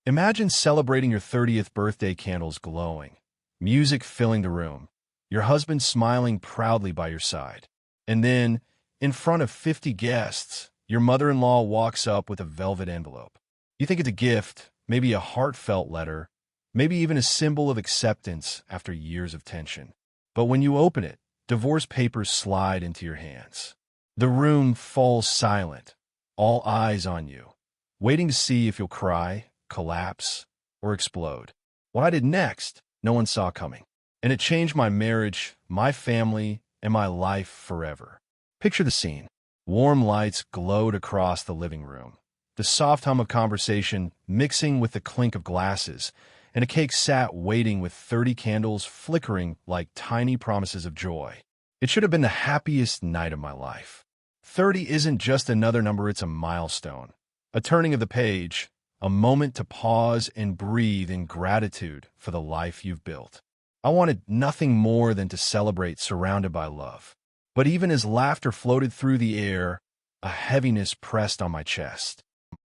Imagine celebrating your 30th birthday, candles glowing, music filling the room, your husband smiling proudly by your side. And then, in front of 50 guests, your mother-in-law walks up with a velvet envelope. You think it's a gift, maybe a heartfelt letter, maybe even a symbol of acceptance after years of tension. But when you open it, divorce papers slide into your hands. The room falls silent, all eyes on you, waiting to see if you'll cry, collapse, or explode. What I did next, no one saw coming. And it changed my marriage, my family, and my life forever. Picture the scene. Warm lights glowed across the living room, the soft hum of conversation mixing with the clink of glasses, and a cake sat waiting with 30 candles flickering like tiny promises of joy. It should have been the happiest night of my life. 30 isn't just another number, it's a milestone, a turning of the page, a moment to pause and breathe in gratitude for the life you've built. I wanted nothing more than to celebrate surrounded by love. But even as laughter floated through the air, a heaviness pressed on my chest.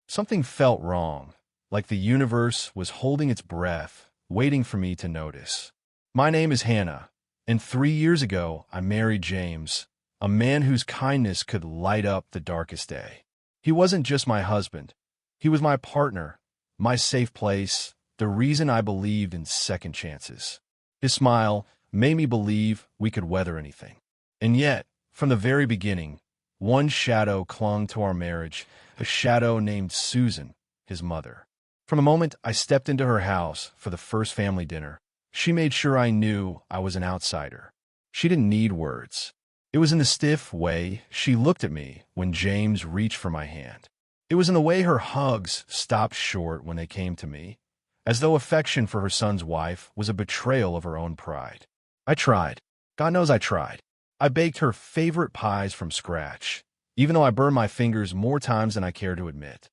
Something felt wrong, like the universe was holding its breath, waiting for me to notice. My name is Hannah, and 3 years ago I married James, a man whose kindness could light up the darkest day. He wasn't just my husband. He was my partner, my safe place, the reason I believed in second chances. His smile made me believe we could weather anything. And yet, from the very beginning, one shadow clung to our marriage, a shadow named Susan, his mother. From the moment I stepped into her house for the first family dinner, she made sure I knew I was an outsider. She didn't need words. It was in the stiff way she looked at me when James reached for my hand. It was in the way her hugs stopped short when they came to me, as though affection for her son's wife was a betrayal of her own pride. I tried. God knows I tried. I baked her favorite pies from scratch, even though I burned my fingers more times than I care to admit.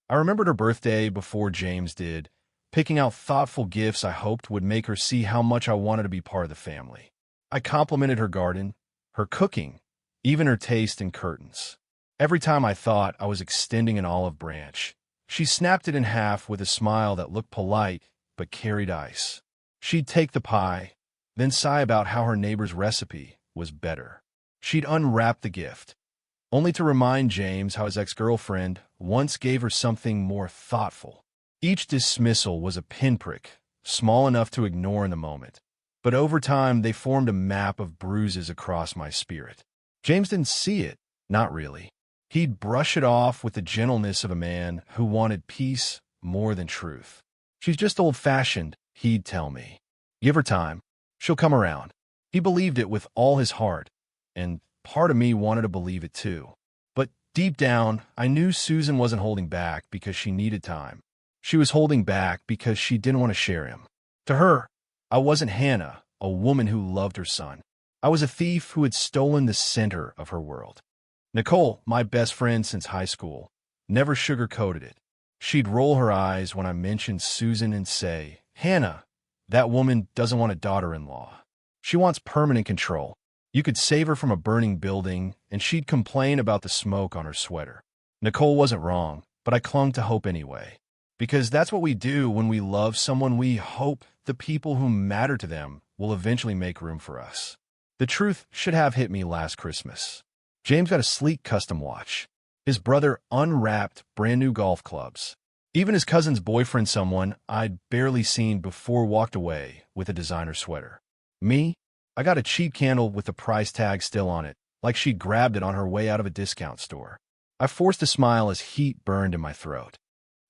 I remembered her birthday before James did, picking out thoughtful gifts I hoped would make her see how much I wanted to be part of the family. I complimented her garden, her cooking, even her taste in curtains. Every time I thought I was extending an olive branch, she snapped it in half with a smile that looked polite but carried ice. She'd take the pie, then sigh about how her neighbor's recipe was better. She'd unwrap the gift, only to remind James how his ex-girlfriend once gave her something more thoughtful. Each dismissal was a pinprick, small enough to ignore in the moment, but over time they formed a map of bruises across my spirit. James didn't see it, not really. He'd brush it off with the gentleness of a man who wanted peace more than truth. She's just old-fashioned, he'd tell me. Give her time. She'll come around. He believed it with all his heart, and part of me wanted to believe it too. But deep down, I knew Susan wasn't holding back because she needed time. She was holding back because she didn't want to share him. To her, I wasn't Hannah, a woman who loved her son. I was a thief who had stolen the center of her world. Nicole, my best friend since high school, never sugarcoated it. She'd roll her eyes when I mentioned Susan and say, "Hannah, that woman doesn't want a daughter-in-law. She wants permanent control. You could save her from a burning building, and she'd complain about the smoke on her sweater." Nicole wasn't wrong, but I clung to hope anyway. Because that's what we do when we love someone. We hope the people who matter to them will eventually make room for us. The truth should have hit me last Christmas. James got a sleek custom watch. His brother unwrapped brand new golf clubs. Even his cousin's boyfriend, someone I'd barely seen before, walked away with a designer sweater. Me? I got a cheap candle with the price tag still on it, like she'd grabbed it on her way out of a discount store. I forced a smile as heat burned in my throat.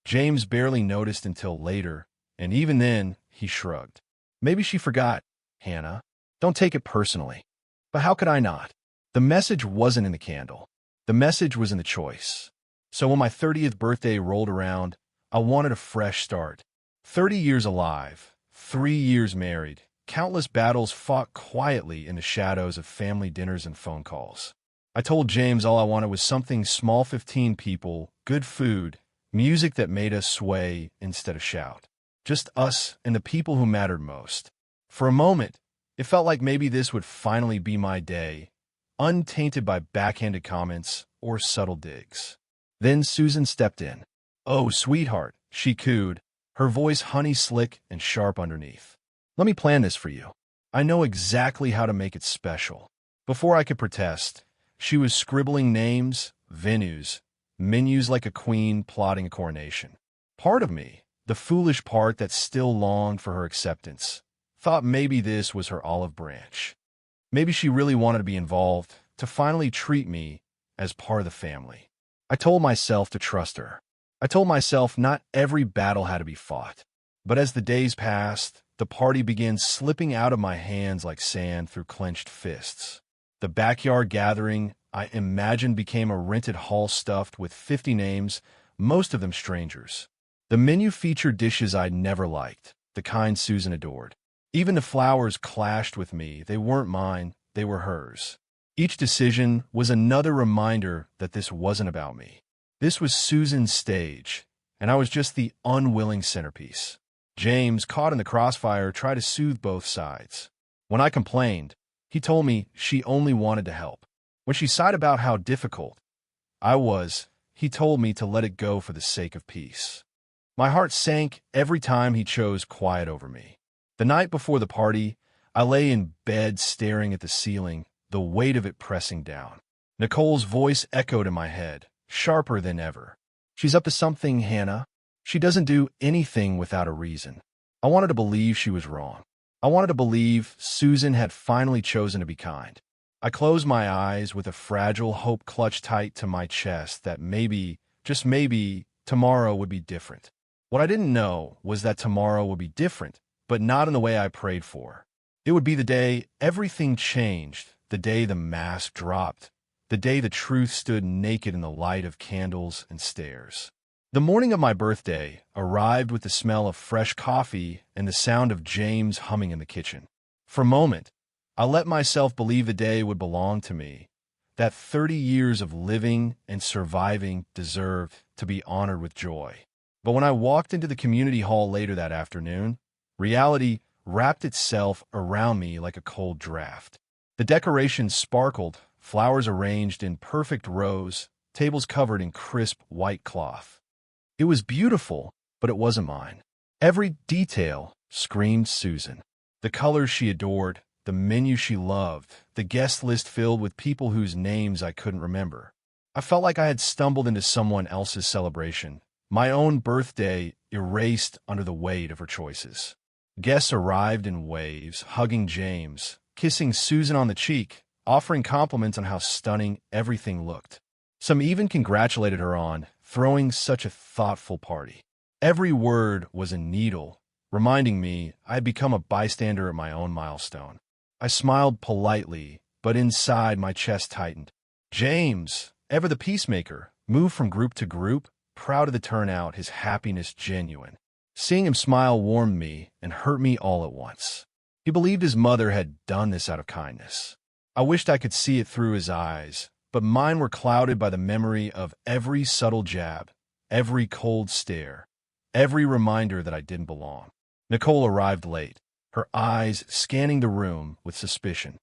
James barely noticed until later, and even then, he shrugged. Maybe she forgot. Hannah, don't take it personally. But how could I not? The message wasn't in the candle. The message was in the choice. So when my 30th birthday rolled around, I wanted a fresh start. 30 years alive, 3 years married, countless battles fought quietly in the shadows of family dinners and phone calls. I told James all I wanted was something small: 15 people, good food, music that made us sway instead of shout. Just us and the people who mattered most. For a moment, it felt like maybe this would finally be my day, untainted by backhanded comments or subtle digs. Then Susan stepped in. "Oh, sweetheart," she cooed, her voice honey-slick and sharp underneath. "Let me plan this for you. I know exactly how to make it special." Before I could protest, she was scribbling names, venues, menus like a queen plotting a coronation. Part of me, the foolish part that still longed for her acceptance, thought maybe this was her olive branch. Maybe she really wanted to be involved, to finally treat me as part of the family. I told myself to trust her. I told myself not every battle had to be fought. But as the days passed, the party began slipping out of my hands like sand through clenched fists. The backyard gathering I imagined became a rented hall stuffed with 50 names, most of them strangers. The menu featured dishes I'd never liked, the kind Susan adored. Even the flowers clashed with me. They weren't mine, they were hers. Each decision was another reminder that this wasn't about me. This was Susan's stage, and I was just the unwilling centerpiece. James, caught in the crossfire, tried to soothe both sides. When I complained, he told me she only wanted to help. When she sighed about how difficult I was, he told me to let it go for the sake of peace. My heart sank every time he chose quiet over me. The night before the party, I lay in bed staring at the ceiling, the weight of it pressing down. Nicole's voice echoed in my head, sharper than ever. "She's up to something, Hannah. She doesn't do anything without a reason." I wanted to believe she was wrong. I wanted to believe Susan had finally chosen to be kind. I closed my eyes with a fragile hope clutched tight to my chest that maybe, just maybe, tomorrow would be different. What I didn't know was that tomorrow would be different, but not in the way I prayed for. It would be the day everything changed, the day the mask dropped, the day the truth stood naked in the light of candles and stairs. The morning of my birthday arrived with the smell of fresh coffee and the sound of James humming in the kitchen. For a moment, I let myself believe the day would belong to me, that 30 years of living and surviving deserved to be honored with joy. But when I walked into the community hall later that afternoon, reality wrapped itself around me like a cold draft. The decorations sparkled, flowers arranged in perfect rows, tables covered in crisp white cloth. It was beautiful, but it wasn't mine. Every detail screamed Susan. The colors she adored, the menu she loved, the guest list filled with people whose names I couldn't remember. I felt like I had stumbled into someone else's celebration, my own birthday erased under the weight of her choices. Guests arrived in waves, hugging James, kissing Susan on the cheek, offering compliments on how stunning everything looked. Some even congratulated her on throwing such a thoughtful party. Every word was a needle, reminding me I had become a bystander at my own milestone. I smiled politely, but inside my chest tightened. James, ever the peacemaker, moved from group to group, proud of the turnout, his happiness genuine. Seeing him smile warmed me and hurt me all at once. He believed his mother had done this out of kindness. I wished I could see it through his eyes, but mine were clouded by the memory of every subtle jab, every cold stare, every reminder that I didn't belong. Nicole arrived late, her eyes scanning the room with suspicion.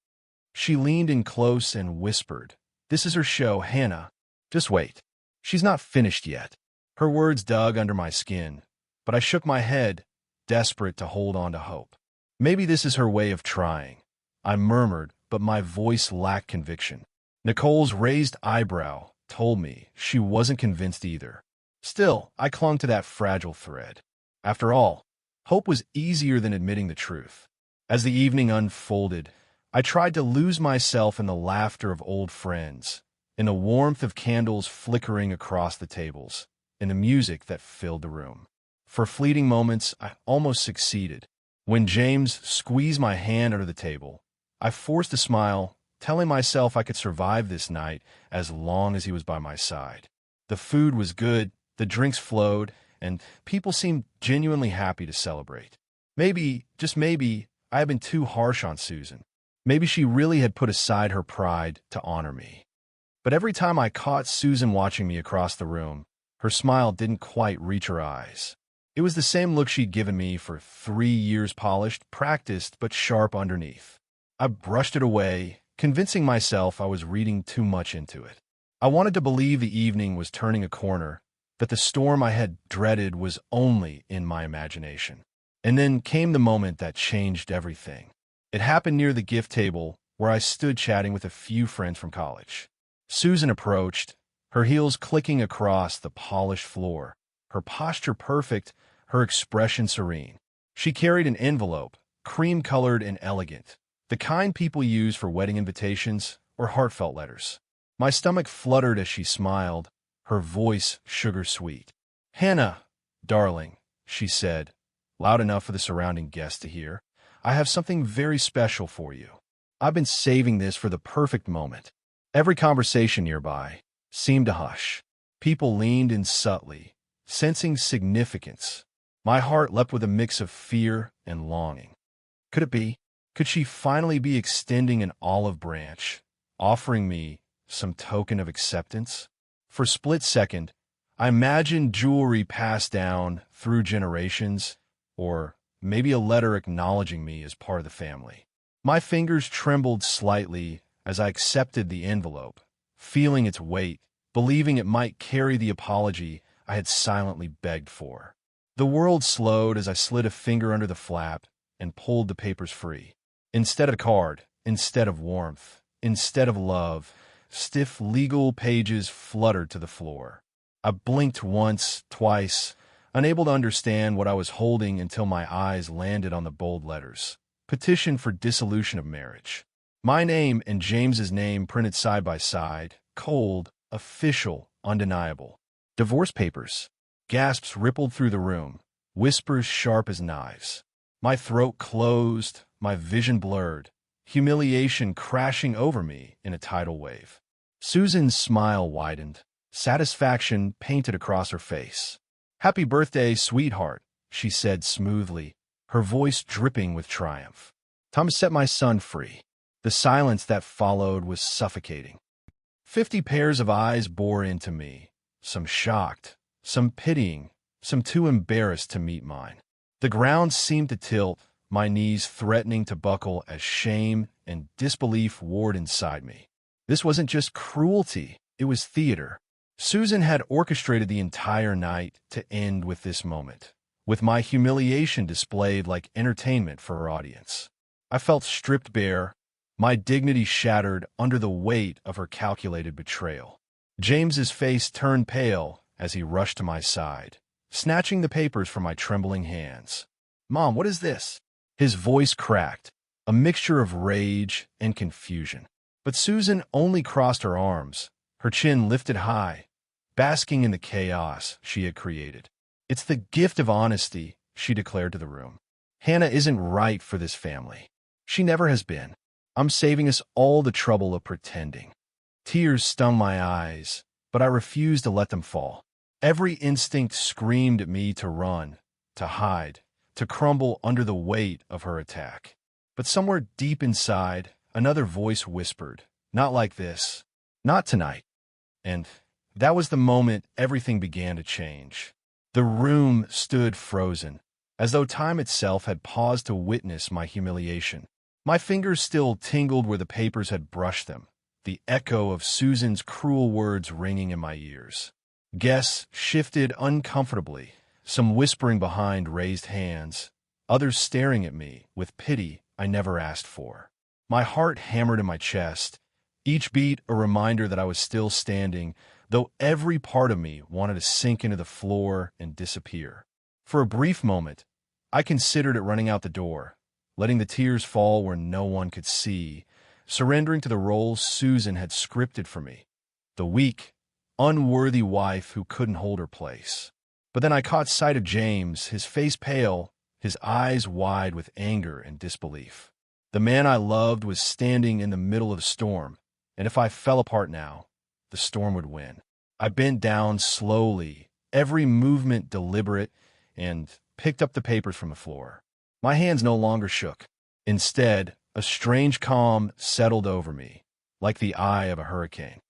She leaned in close and whispered, "This is her show, Hannah. Just wait. She's not finished yet." Her words dug under my skin, but I shook my head, desperate to hold on to hope. "Maybe this is her way of trying," I murmured, but my voice lacked conviction. Nicole's raised eyebrow told me she wasn't convinced either. Still, I clung to that fragile thread. After all, hope was easier than admitting the truth. As the evening unfolded, I tried to lose myself in the laughter of old friends, in the warmth of candles flickering across the tables, in the music that filled the room. For fleeting moments, I almost succeeded. When James squeezed my hand under the table, I forced a smile, telling myself I could survive this night as long as he was by my side. The food was good, the drinks flowed, and people seemed genuinely happy to celebrate. Maybe, just maybe, I had been too harsh on Susan. Maybe she really had put aside her pride to honor me. But every time I caught Susan watching me across the room, her smile didn't quite reach her eyes. It was the same look she'd given me for 3 years, polished, practiced, but sharp underneath. I brushed it away, convincing myself I was reading too much into it. I wanted to believe the evening was turning a corner, that the storm I had dreaded was only in my imagination. And then came the moment that changed everything. It happened near the gift table where I stood chatting with a few friends from college. Susan approached, her heels clicking across the polished floor, her posture perfect, her expression serene. She carried an envelope, cream-colored and elegant, the kind people use for wedding invitations or heartfelt letters. My stomach fluttered as she smiled, her voice sugar-sweet. "Hannah, darling," she said, loud enough for the surrounding guests to hear, "I have something very special for you. I've been saving this for the perfect moment." Every conversation nearby seemed to hush. People leaned in subtly, sensing significance. My heart leapt with a mix of fear and longing. Could it be? Could she finally be extending an olive branch, offering me some token of acceptance? For a split second, I imagined jewelry passed down through generations, or maybe a letter acknowledging me as part of the family. My fingers trembled slightly as I accepted the envelope, feeling its weight, believing it might carry the apology I had silently begged for. The world slowed as I slid a finger under the flap and pulled the papers free. Instead of a card, instead of warmth, instead of love, stiff legal pages fluttered to the floor. I blinked once, twice, unable to understand what I was holding until my eyes landed on the bold letters. Petition for dissolution of marriage. My name and James's name printed side by side, cold, official, undeniable. Divorce papers. Gasps rippled through the room, whispers sharp as knives. My throat closed, my vision blurred, humiliation crashing over me in a tidal wave. Susan's smile widened, satisfaction painted across her face. "Happy birthday, sweetheart," she said smoothly, her voice dripping with triumph. "Time to set my son free." The silence that followed was suffocating. 50 pairs of eyes bore into me, some shocked, some pitying, some too embarrassed to meet mine. The ground seemed to tilt, my knees threatening to buckle as shame and disbelief warred inside me. This wasn't just cruelty, it was theater. Susan had orchestrated the entire night to end with this moment, with my humiliation displayed like entertainment for her audience. I felt stripped bare, my dignity shattered under the weight of her calculated betrayal. James's face turned pale as he rushed to my side, snatching the papers from my trembling hands. "Mom, what is this?" His voice cracked, a mixture of rage and confusion. But Susan only crossed her arms, her chin lifted high, basking in the chaos she had created. "It's the gift of honesty," she declared to the room. "Hannah isn't right for this family. She never has been. I'm saving us all the trouble of pretending." Tears stung my eyes, but I refused to let them fall. Every instinct screamed at me to run, to hide, to crumble under the weight of her attack. But somewhere deep inside, another voice whispered, "Not like this. Not tonight." And that was the moment everything began to change. The room stood frozen, as though time itself had paused to witness my humiliation. My fingers still tingled where the papers had brushed them, the echo of Susan's cruel words ringing in my ears. Guests shifted uncomfortably, some whispering behind raised hands, others staring at me with pity I never asked for. My heart hammered in my chest, each beat a reminder that I was still standing, though every part of me wanted to sink into the floor and disappear. For a brief moment, I considered it running out the door, letting the tears fall where no one could see, surrendering to the role Susan had scripted for me, the weak, unworthy wife who couldn't hold her place. But then I caught sight of James, his face pale, his eyes wide with anger and disbelief. The man I loved was standing in the middle of the storm, and if I fell apart now, the storm would win. I bent down slowly, every movement deliberate, and picked up the papers from the floor. My hands no longer shook. Instead, a strange calm settled over me, like the eye of a hurricane.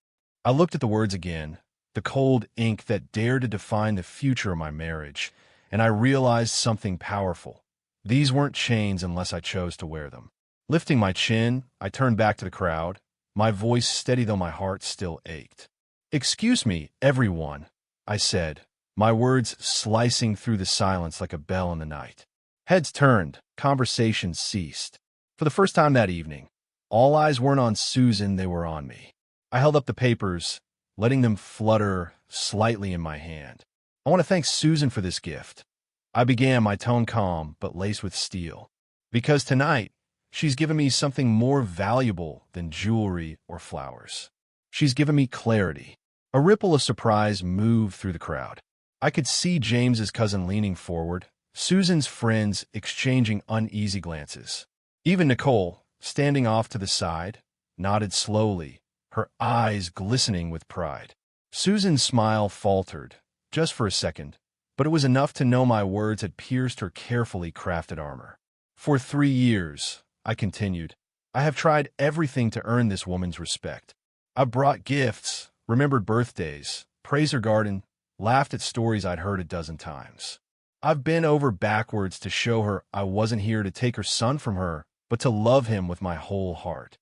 I looked at the words again, the cold ink that dared to define the future of my marriage, and I realized something powerful. These weren't chains unless I chose to wear them. Lifting my chin, I turned back to the crowd, my voice steady though my heart still ached. "Excuse me, everyone," I said, my words slicing through the silence like a bell in the night. Heads turned, conversations ceased. For the first time that evening, all eyes weren't on Susan, they were on me. I held up the papers, letting them flutter slightly in my hand. I want to thank Susan for this gift. I began, my tone calm but laced with steel. Because tonight, she's given me something more valuable than jewelry or flowers. She's given me clarity. A ripple of surprise moved through the crowd. I could see James's cousin leaning forward, Susan's friends exchanging uneasy glances. Even Nicole, standing off to the side, nodded slowly, her eyes glistening with pride. Susan's smile faltered, just for a second, but it was enough to know my words had pierced her carefully crafted armor. For 3 years, I continued, I have tried everything to earn this woman's respect. I've brought gifts, remembered birthdays, praised her garden, laughed at stories I'd heard a dozen times. I've bent over backwards to show her I wasn't here to take her son from her, but to love him with my whole heart.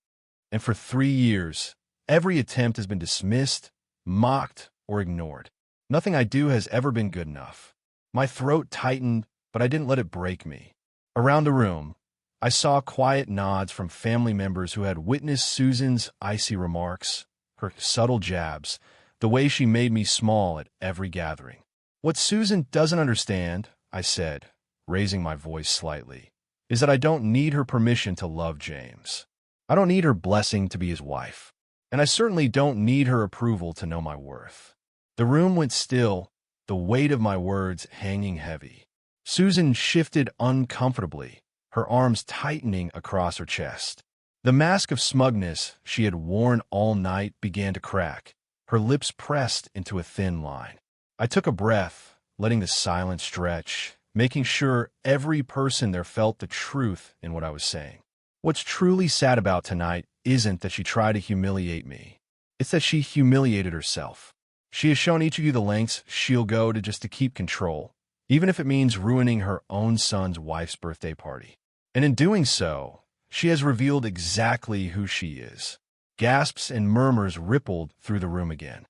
And for 3 years, every attempt has been dismissed, mocked, or ignored. Nothing I do has ever been good enough. My throat tightened, but I didn't let it break me. Around the room, I saw quiet nods from family members who had witnessed Susan's icy remarks, her subtle jabs, the way she made me small at every gathering. What Susan doesn't understand, I said, raising my voice slightly, is that I don't need her permission to love James. I don't need her blessing to be his wife. And I certainly don't need her approval to know my worth. The room went still, the weight of my words hanging heavy. Susan shifted uncomfortably, her arms tightening across her chest. The mask of smugness she had worn all night began to crack, her lips pressed into a thin line. I took a breath, letting the silence stretch, making sure every person there felt the truth in what I was saying. What's truly sad about tonight isn't that she tried to humiliate me. It's that she humiliated herself. She has shown each of you the lengths she'll go to just to keep control, even if it means ruining her own son's wife's birthday party. And in doing so, she has revealed exactly who she is. Gasps and murmurs rippled through the room again.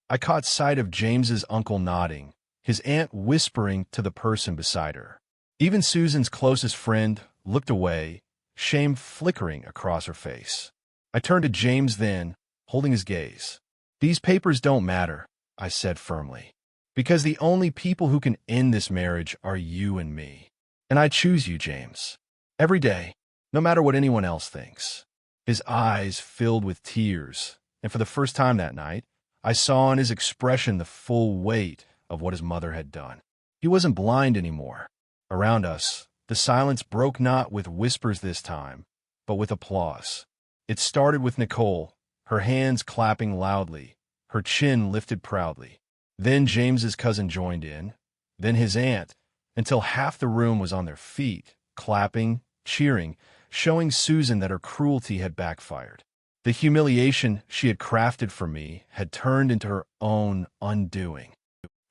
I caught sight of James's uncle nodding, his aunt whispering to the person beside her. Even Susan's closest friend looked away, shame flickering across her face. I turned to James then, holding his gaze. These papers don't matter, I said firmly, because the only people who can end this marriage are you and me. And I choose you, James. Every day, no matter what anyone else thinks. His eyes filled with tears, and for the first time that night, I saw in his expression the full weight of what his mother had done. He wasn't blind anymore. Around us, the silence broke not with whispers this time, but with applause. It started with Nicole, her hands clapping loudly, her chin lifted proudly. Then James's cousin joined in, then his aunt, until half the room was on their feet, clapping, cheering, showing Susan that her cruelty had backfired. The humiliation she had crafted for me had turned into her own undoing.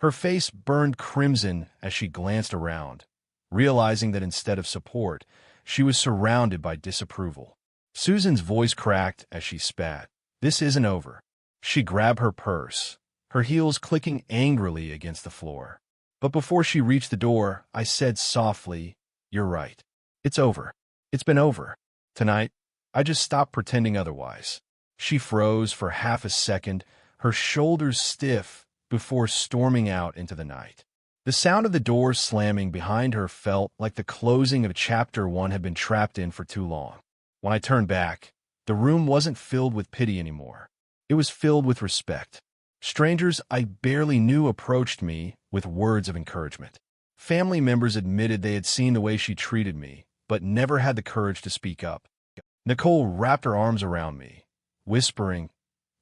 Her face burned crimson as she glanced around, realizing that instead of support, she was surrounded by disapproval. Susan's voice cracked as she spat. This isn't over. She grabbed her purse, her heels clicking angrily against the floor. But before she reached the door, I said softly, "You're right. It's over. It's been over. Tonight, I just stopped pretending otherwise." She froze for half a second, her shoulders stiff, before storming out into the night. The sound of the door slamming behind her felt like the closing of chapter one had been trapped in for too long. When I turned back, the room wasn't filled with pity anymore. It was filled with respect. Strangers I barely knew approached me with words of encouragement. Family members admitted they had seen the way she treated me, but never had the courage to speak up. Nicole wrapped her arms around me, whispering,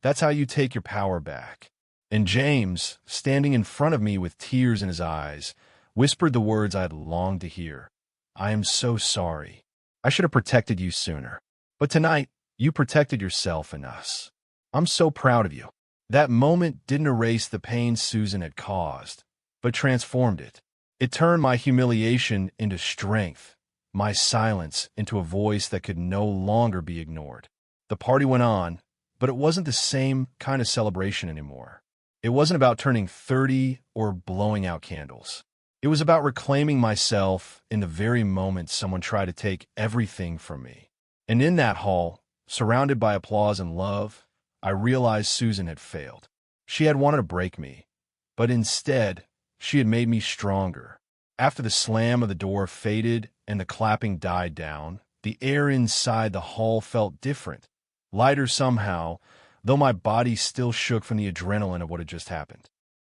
"That's how you take your power back." And James, standing in front of me with tears in his eyes, whispered the words I had longed to hear. "I am so sorry. I should have protected you sooner. But tonight, you protected yourself and us. I'm so proud of you." That moment didn't erase the pain Susan had caused, but transformed it. It turned my humiliation into strength, my silence into a voice that could no longer be ignored. The party went on, but it wasn't the same kind of celebration anymore. It wasn't about turning 30 or blowing out candles. It was about reclaiming myself in the very moment someone tried to take everything from me. And in that hall, surrounded by applause and love, I realized Susan had failed. She had wanted to break me, but instead, she had made me stronger. After the slam of the door faded and the clapping died down, the air inside the hall felt different, lighter somehow, though my body still shook from the adrenaline of what had just happened.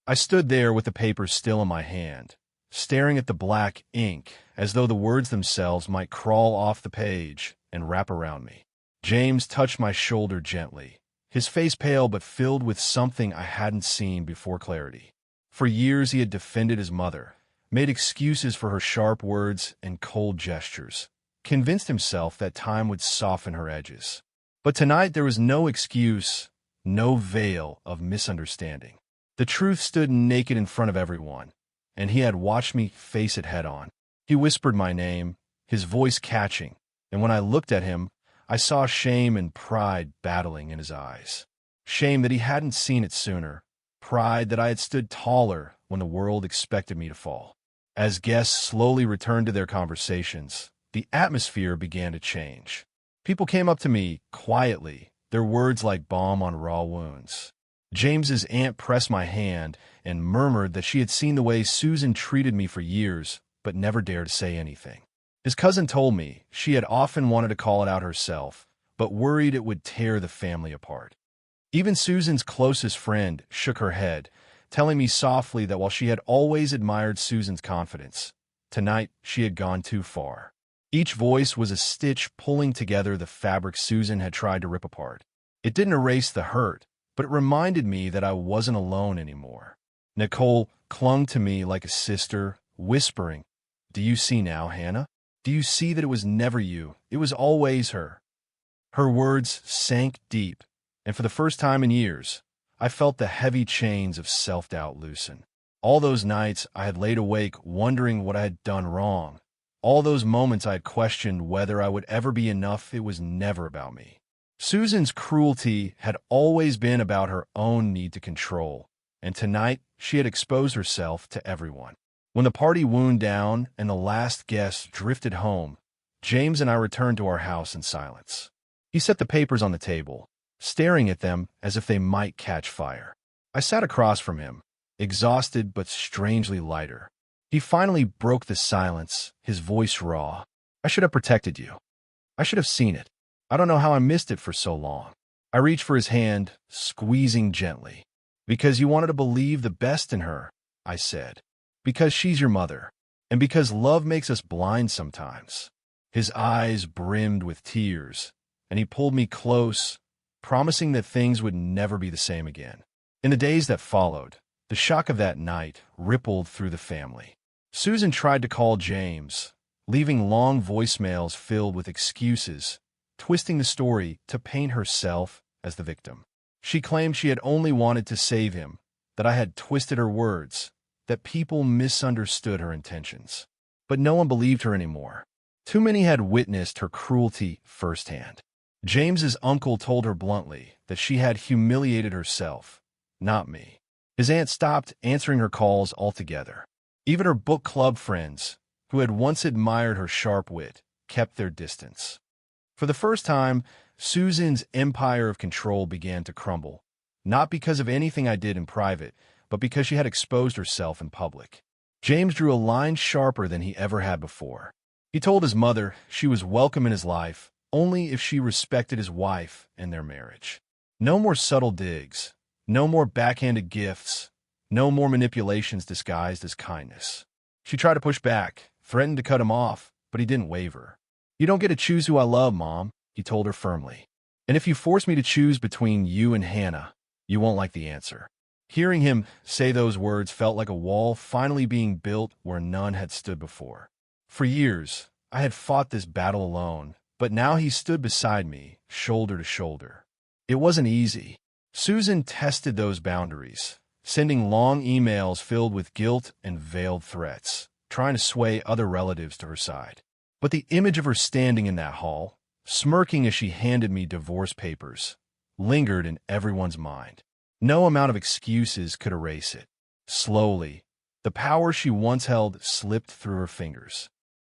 I stood there with the papers still in my hand, staring at the black ink as though the words themselves might crawl off the page and wrap around me. James touched my shoulder gently, his face pale but filled with something I hadn't seen before: clarity. For years he had defended his mother, made excuses for her sharp words and cold gestures, convinced himself that time would soften her edges. But tonight there was no excuse, no veil of misunderstanding. The truth stood naked in front of everyone, and he had watched me face it head on. He whispered my name, his voice catching, and when I looked at him, I saw shame and pride battling in his eyes. Shame that he hadn't seen it sooner, pride that I had stood taller when the world expected me to fall. As guests slowly returned to their conversations, the atmosphere began to change. People came up to me quietly, their words like balm on raw wounds. James's aunt pressed my hand and murmured that she had seen the way Susan treated me for years, but never dared to say anything. His cousin told me she had often wanted to call it out herself, but worried it would tear the family apart. Even Susan's closest friend shook her head, telling me softly that while she had always admired Susan's confidence, tonight she had gone too far. Each voice was a stitch pulling together the fabric Susan had tried to rip apart. It didn't erase the hurt, but it reminded me that I wasn't alone anymore. Nicole clung to me like a sister, whispering, "Do you see now, Hannah? Do you see that it was never you? It was always her." Her words sank deep, and for the first time in years, I felt the heavy chains of self-doubt loosen. All those nights I had laid awake wondering what I had done wrong. All those moments I had questioned whether I would ever be enough. It was never about me. Susan's cruelty had always been about her own need to control, and tonight she had exposed herself to everyone. When the party wound down and the last guest drifted home, James and I returned to our house in silence. He set the papers on the table, staring at them as if they might catch fire. I sat across from him, exhausted but strangely lighter. He finally broke the silence, his voice raw. "I should have protected you. I should have seen it. I don't know how I missed it for so long." I reached for his hand, squeezing gently. "Because you wanted to believe the best in her," I said. "Because she's your mother, and because love makes us blind sometimes." His eyes brimmed with tears, and he pulled me close, promising that things would never be the same again. In the days that followed, the shock of that night rippled through the family. Susan tried to call James, leaving long voicemails filled with excuses, twisting the story to paint herself as the victim. She claimed she had only wanted to save him, that I had twisted her words, that people misunderstood her intentions. But no one believed her anymore. Too many had witnessed her cruelty firsthand. James's uncle told her bluntly that she had humiliated herself, not me. His aunt stopped answering her calls altogether. Even her book club friends, who had once admired her sharp wit, kept their distance. For the first time, Susan's empire of control began to crumble, not because of anything I did in private, but because she had exposed herself in public. James drew a line sharper than he ever had before. He told his mother she was welcome in his life only if she respected his wife and their marriage. No more subtle digs, no more backhanded gifts, no more manipulations disguised as kindness. She tried to push back, threatened to cut him off, but he didn't waver. "You don't get to choose who I love, Mom," he told her firmly. "And if you force me to choose between you and Hannah, you won't like the answer." Hearing him say those words felt like a wall finally being built where none had stood before. For years, I had fought this battle alone, but now he stood beside me, shoulder to shoulder. It wasn't easy. Susan tested those boundaries, sending long emails filled with guilt and veiled threats, trying to sway other relatives to her side. But the image of her standing in that hall, smirking as she handed me divorce papers, lingered in everyone's mind. No amount of excuses could erase it. Slowly, the power she once held slipped through her fingers.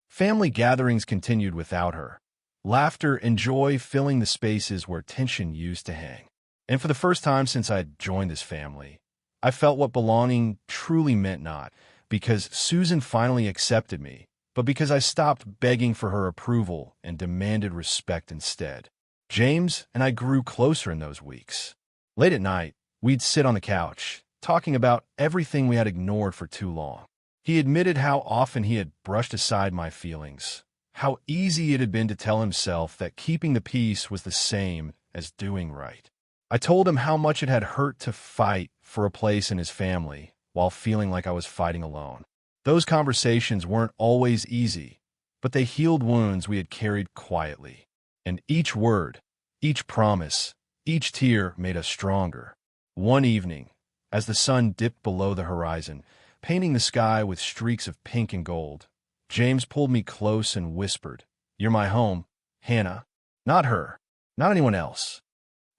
Family gatherings continued without her, laughter and joy filling the spaces where tension used to hang. And for the first time since I'd joined this family, I felt what belonging truly meant, not because Susan finally accepted me, but because I stopped begging for her approval and demanded respect instead. James and I grew closer in those weeks. Late at night, we'd sit on the couch, talking about everything we had ignored for too long. He admitted how often he had brushed aside my feelings, how easy it had been to tell himself that keeping the peace was the same as doing right. I told him how much it had hurt to fight for a place in his family while feeling like I was fighting alone. Those conversations weren't always easy, but they healed wounds we had carried quietly. And each word, each promise, each tear made us stronger. One evening, as the sun dipped below the horizon, painting the sky with streaks of pink and gold, James pulled me close and whispered, "You're my home, Hannah. Not her, not anyone else.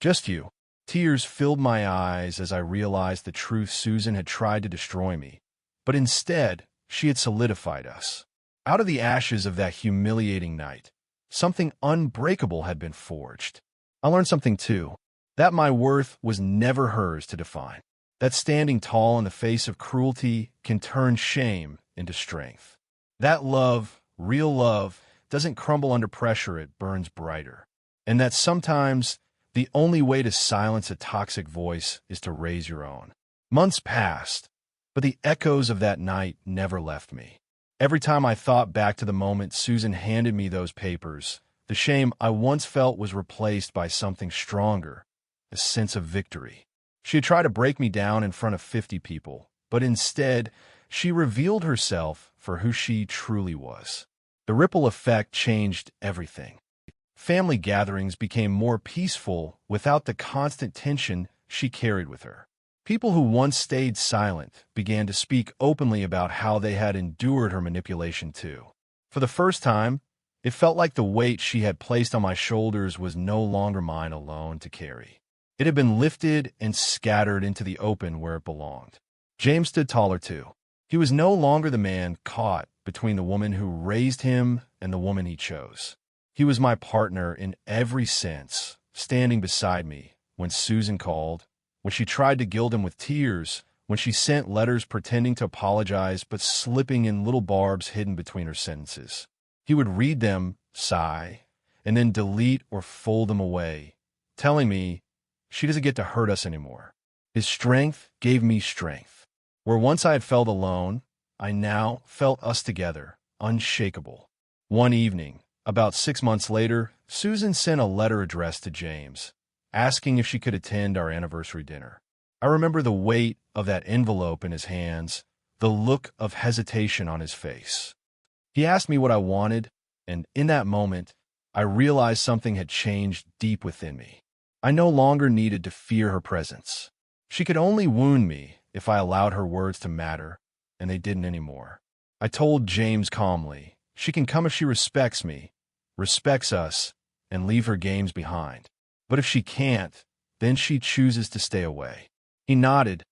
Just you." Tears filled my eyes as I realized the truth. Susan had tried to destroy me, but instead, she had solidified us. Out of the ashes of that humiliating night, something unbreakable had been forged. I learned something too, that my worth was never hers to define. That standing tall in the face of cruelty can turn shame into strength. That love, real love, doesn't crumble under pressure, it burns brighter. And that sometimes the only way to silence a toxic voice is to raise your own. Months passed, but the echoes of that night never left me. Every time I thought back to the moment Susan handed me those papers, the shame I once felt was replaced by something stronger, a sense of victory. She had tried to break me down in front of 50 people, but instead, she revealed herself for who she truly was. The ripple effect changed everything. Family gatherings became more peaceful without the constant tension she carried with her. People who once stayed silent began to speak openly about how they had endured her manipulation too. For the first time, it felt like the weight she had placed on my shoulders was no longer mine alone to carry. It had been lifted and scattered into the open where it belonged. James stood taller too. He was no longer the man caught between the woman who raised him and the woman he chose. He was my partner in every sense, standing beside me when Susan called, when she tried to gild him with tears, when she sent letters pretending to apologize but slipping in little barbs hidden between her sentences. He would read them, sigh, and then delete or fold them away, telling me, "She doesn't get to hurt us anymore." His strength gave me strength. Where once I had felt alone, I now felt us together, unshakable. One evening, about 6 months later, Susan sent a letter addressed to James, asking if she could attend our anniversary dinner. I remember the weight of that envelope in his hands, the look of hesitation on his face. He asked me what I wanted, and in that moment, I realized something had changed deep within me. I no longer needed to fear her presence. She could only wound me if I allowed her words to matter, and they didn't anymore. I told James calmly, "She can come if she respects me, respects us, and leave her games behind. But if she can't, then she chooses to stay away." He nodded,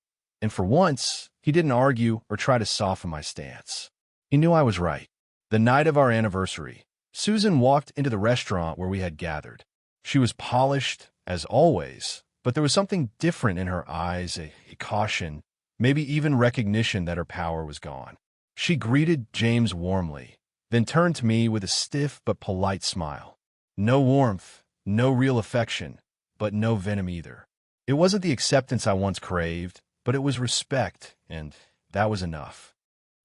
and for once, he didn't argue or try to soften my stance. He knew I was right. The night of our anniversary, Susan walked into the restaurant where we had gathered. She was polished, as always, but there was something different in her eyes, a caution, maybe even recognition that her power was gone. She greeted James warmly, then turned to me with a stiff but polite smile. No warmth, no real affection, but no venom either. It wasn't the acceptance I once craved, but it was respect, and that was enough.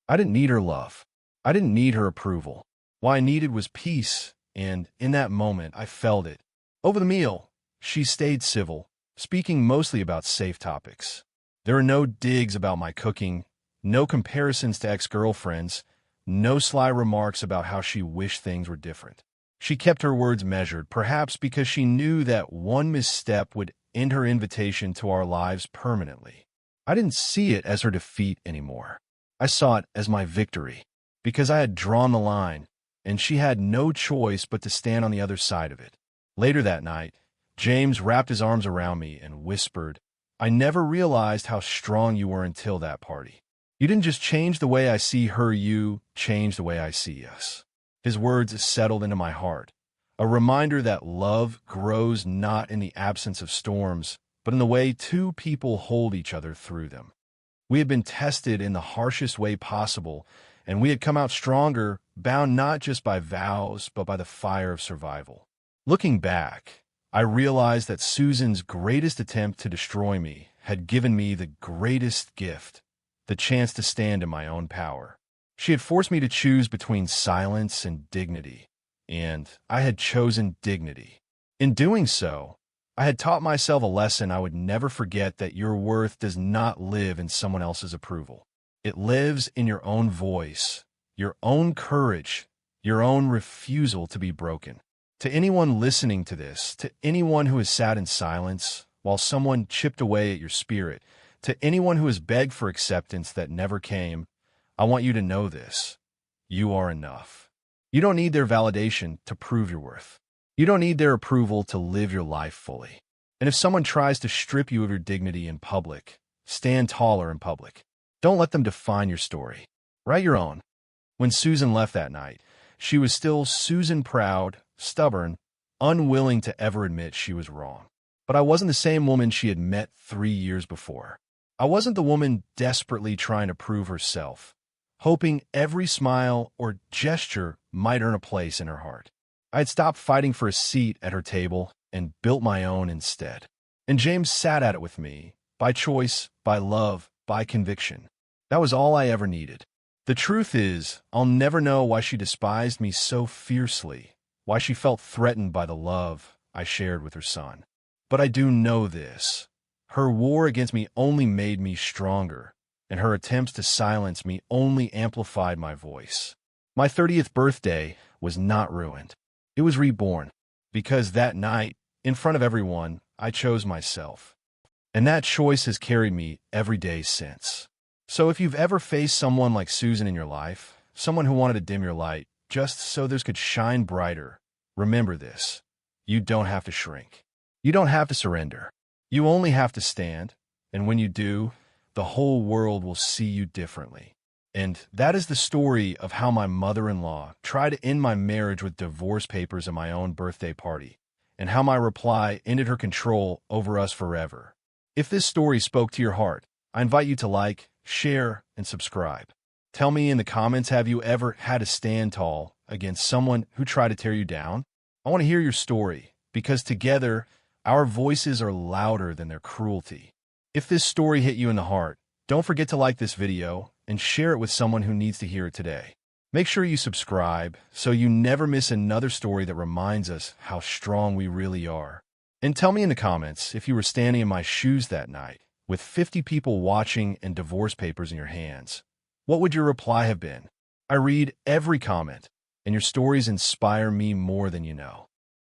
I didn't need her love. I didn't need her approval. What I needed was peace, and in that moment, I felt it. Over the meal, she stayed civil, speaking mostly about safe topics. There were no digs about my cooking, no comparisons to ex-girlfriends, no sly remarks about how she wished things were different. She kept her words measured, perhaps because she knew that one misstep would end her invitation to our lives permanently. I didn't see it as her defeat anymore. I saw it as my victory, because I had drawn the line, and she had no choice but to stand on the other side of it. Later that night, James wrapped his arms around me and whispered, I never realized how strong you were until that party. You didn't just change the way I see her, you changed the way I see us." His words settled into my heart, a reminder that love grows not in the absence of storms, but in the way two people hold each other through them. We had been tested in the harshest way possible, and we had come out stronger, bound not just by vows, but by the fire of survival. Looking back, I realized that Susan's greatest attempt to destroy me had given me the greatest gift, the chance to stand in my own power. She had forced me to choose between silence and dignity, and I had chosen dignity. In doing so, I had taught myself a lesson I would never forget: that your worth does not live in someone else's approval. It lives in your own voice, your own courage, your own refusal to be broken. To anyone listening to this, to anyone who has sat in silence while someone chipped away at your spirit, to anyone who has begged for acceptance that never came, I want you to know this: you are enough. You don't need their validation to prove your worth. You don't need their approval to live your life fully. And if someone tries to strip you of your dignity in public, stand taller in public. Don't let them define your story. Write your own. When Susan left that night, she was still Susan, proud, stubborn, unwilling to ever admit she was wrong. But I wasn't the same woman she had met 3 years before. I wasn't the woman desperately trying to prove herself, hoping every smile or gesture might earn a place in her heart. I had stopped fighting for a seat at her table and built my own instead. And James sat at it with me, by choice, by love, by conviction. That was all I ever needed. The truth is, I'll never know why she despised me so fiercely, why she felt threatened by the love I shared with her son. But I do know this: her war against me only made me stronger, and her attempts to silence me only amplified my voice. My 30th birthday was not ruined. It was reborn, because that night, in front of everyone, I chose myself. And that choice has carried me every day since. So if you've ever faced someone like Susan in your life, someone who wanted to dim your light just so theirs could shine brighter, remember this: you don't have to shrink. You don't have to surrender. You only have to stand, and when you do, the whole world will see you differently. And that is the story of how my mother-in-law tried to end my marriage with divorce papers at my own birthday party, and how my reply ended her control over us forever. If this story spoke to your heart, I invite you to like, share, and subscribe. Tell me in the comments, have you ever had to stand tall against someone who tried to tear you down? I want to hear your story, because together, our voices are louder than their cruelty. If this story hit you in the heart, don't forget to like this video and share it with someone who needs to hear it today. Make sure you subscribe so you never miss another story that reminds us how strong we really are. And tell me in the comments, if you were standing in my shoes that night, with 50 people watching and divorce papers in your hands, what would your reply have been? I read every comment, and your stories inspire me more than you know.